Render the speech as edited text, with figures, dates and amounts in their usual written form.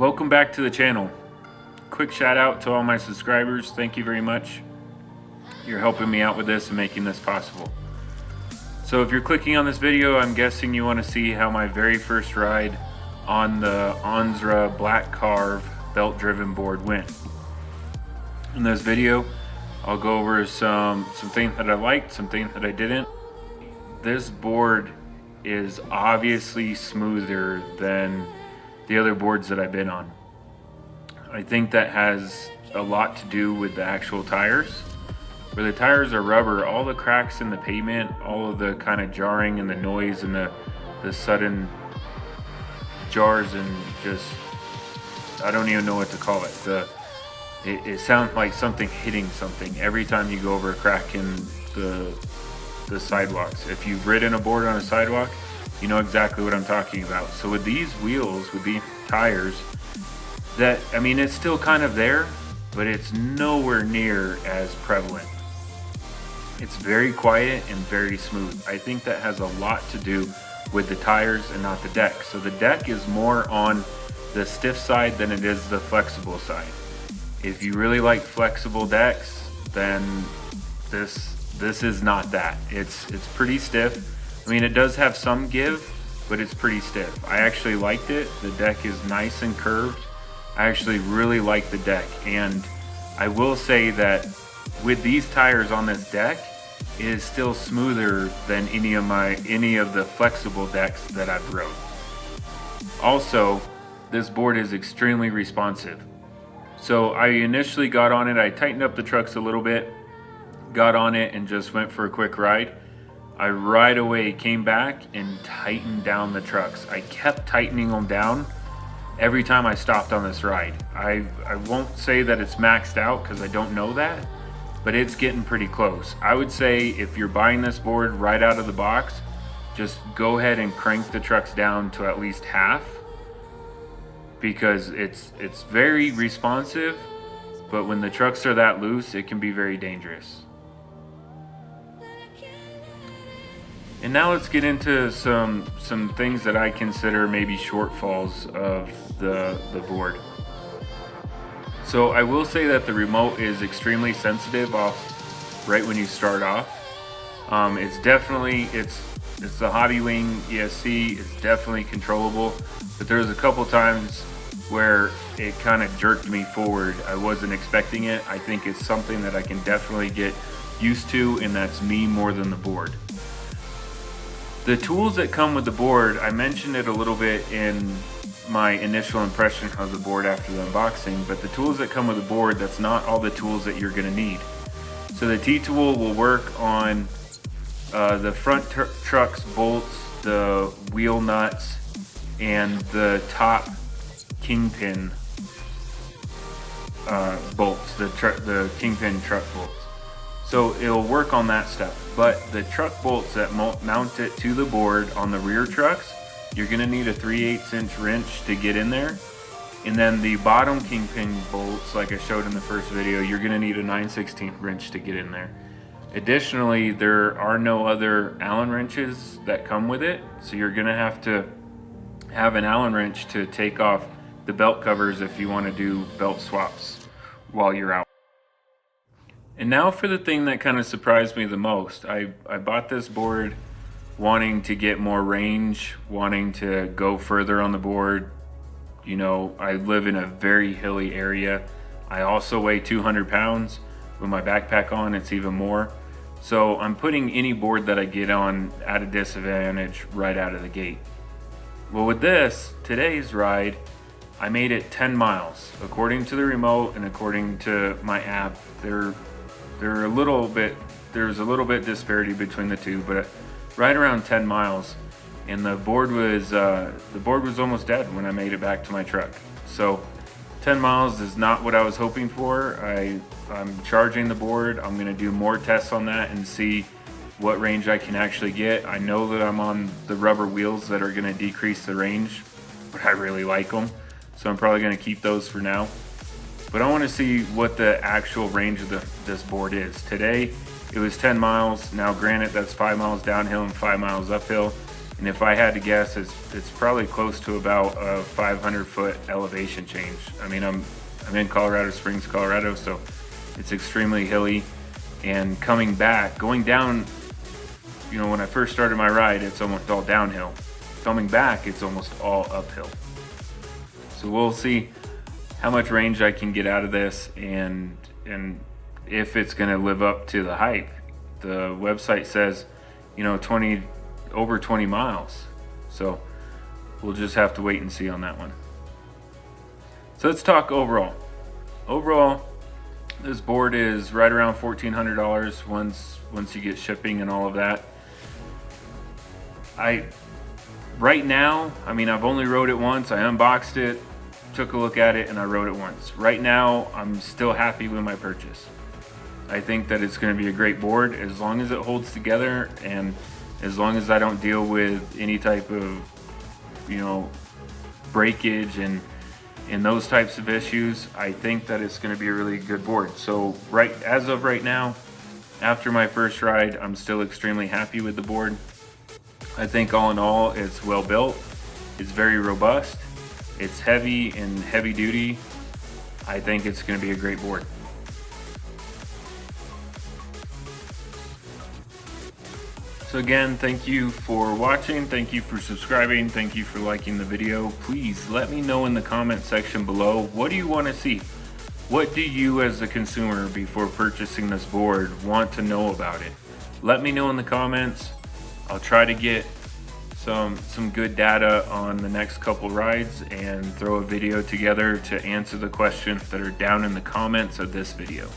Welcome back to the channel. Quick shout out to all my subscribers. Thank you very much. You're helping me out with this and making this possible. So if you're clicking on this video, I'm guessing you want to see how my very first ride on the Onsra black Carve belt driven board went. In this video, I'll go over some things that I liked, some things that I didn't. This board is obviously smoother than the other boards that I've been on. I think that has a lot to do with the actual tires. Where the tires are rubber, all the cracks in the pavement, all of the kind of jarring and the noise and the sudden jars and just, I don't even know what to call it. It sounds like something hitting something every time you go over a crack in the sidewalks. If you've ridden a board on a sidewalk, you know exactly what I'm talking about. So with these wheels, with these tires, it's still kind of there, but it's nowhere near as prevalent. It's very quiet and very smooth. I think that has a lot to do with the tires and not the deck. So the deck is more on the stiff side than it is the flexible side. If you really like flexible decks, then this is not that. It's pretty stiff. It does have some give, but it's pretty stiff. I actually liked it. The deck is nice and curved. I actually really like the deck, and I will say that with these tires on this deck, it is still smoother than any of the flexible decks that I've rode. Also, this board is extremely responsive. So I initially got on it, I tightened up the trucks a little bit, got on it and just went for a quick ride. I right away came back and tightened down the trucks. I kept tightening them down every time I stopped on this ride. I won't say that it's maxed out because I don't know that, but it's getting pretty close. I would say if you're buying this board right out of the box, just go ahead and crank the trucks down to at least half, because it's very responsive, but when the trucks are that loose, it can be very dangerous. And now let's get into some things that I consider maybe shortfalls of the board. So I will say that the remote is extremely sensitive off right when you start off. It's the Hobby Wing ESC. It's definitely controllable, but there's a couple times where it kind of jerked me forward. I wasn't expecting it. I think it's something that I can definitely get used to, and that's me more than the board. The tools that come with the board, I mentioned it a little bit in my initial impression of the board after the unboxing, but the tools that come with the board, that's not all the tools that you're gonna need. So the T-tool will work on the front truck's bolts, the wheel nuts, and the top kingpin bolts, the kingpin truck bolts. So it'll work on that stuff. But the truck bolts that mount it to the board on the rear trucks, you're gonna need a 3/8 inch wrench to get in there. And then the bottom kingpin bolts, like I showed in the first video, you're gonna need a 9/16 wrench to get in there. Additionally, there are no other Allen wrenches that come with it. So you're gonna have to have an Allen wrench to take off the belt covers if you wanna do belt swaps while you're out. And now for the thing that kind of surprised me the most. I bought this board wanting to get more range, wanting to go further on the board. You know, I live in a very hilly area. I also weigh 200 pounds. With my backpack on, it's even more. So I'm putting any board that I get on at a disadvantage right out of the gate. Well, with this, today's ride, I made it 10 miles. According to the remote and according to my app, there's a little bit disparity between the two, but right around 10 miles. And the board was almost dead when I made it back to my truck. So 10 miles is not what I was hoping for. I'm charging the board. I'm gonna do more tests on that and see what range I can actually get. I know that I'm on the rubber wheels that are gonna decrease the range, but I really like them. So I'm probably gonna keep those for now. But I wanna see what the actual range of this board is. Today, it was 10 miles. Now granted, that's 5 miles downhill and 5 miles uphill. And if I had to guess, it's probably close to about a 500-foot elevation change. I mean, I'm in Colorado Springs, Colorado, so it's extremely hilly. And coming back, going down, you know, when I first started my ride, it's almost all downhill. Coming back, it's almost all uphill. So we'll see how much range I can get out of this, and if it's going to live up to the hype. The website says, you know, over 20 miles. So we'll just have to wait and see on that one. So let's talk overall. Overall, this board is right around $1,400 once you get shipping and all of that. Right now, I mean, I've only rode it once. I unboxed it, took a look at it, and I rode it once. Right now, I'm still happy with my purchase. I think that it's going to be a great board as long as it holds together, and as long as I don't deal with any type of, you know, breakage and those types of issues. I think that it's going to be a really good board. So as of right now, after my first ride, I'm still extremely happy with the board. I think all in all, it's well built. It's very robust. It's heavy and heavy duty. I think it's going to be a great board. So again, thank you for watching. Thank you for subscribing. Thank you for liking the video. Please let me know in the comment section below, what do you want to see? What do you as a consumer before purchasing this board want to know about it? Let me know in the comments. I'll try to get some good data on the next couple rides and throw a video together to answer the questions that are down in the comments of this video.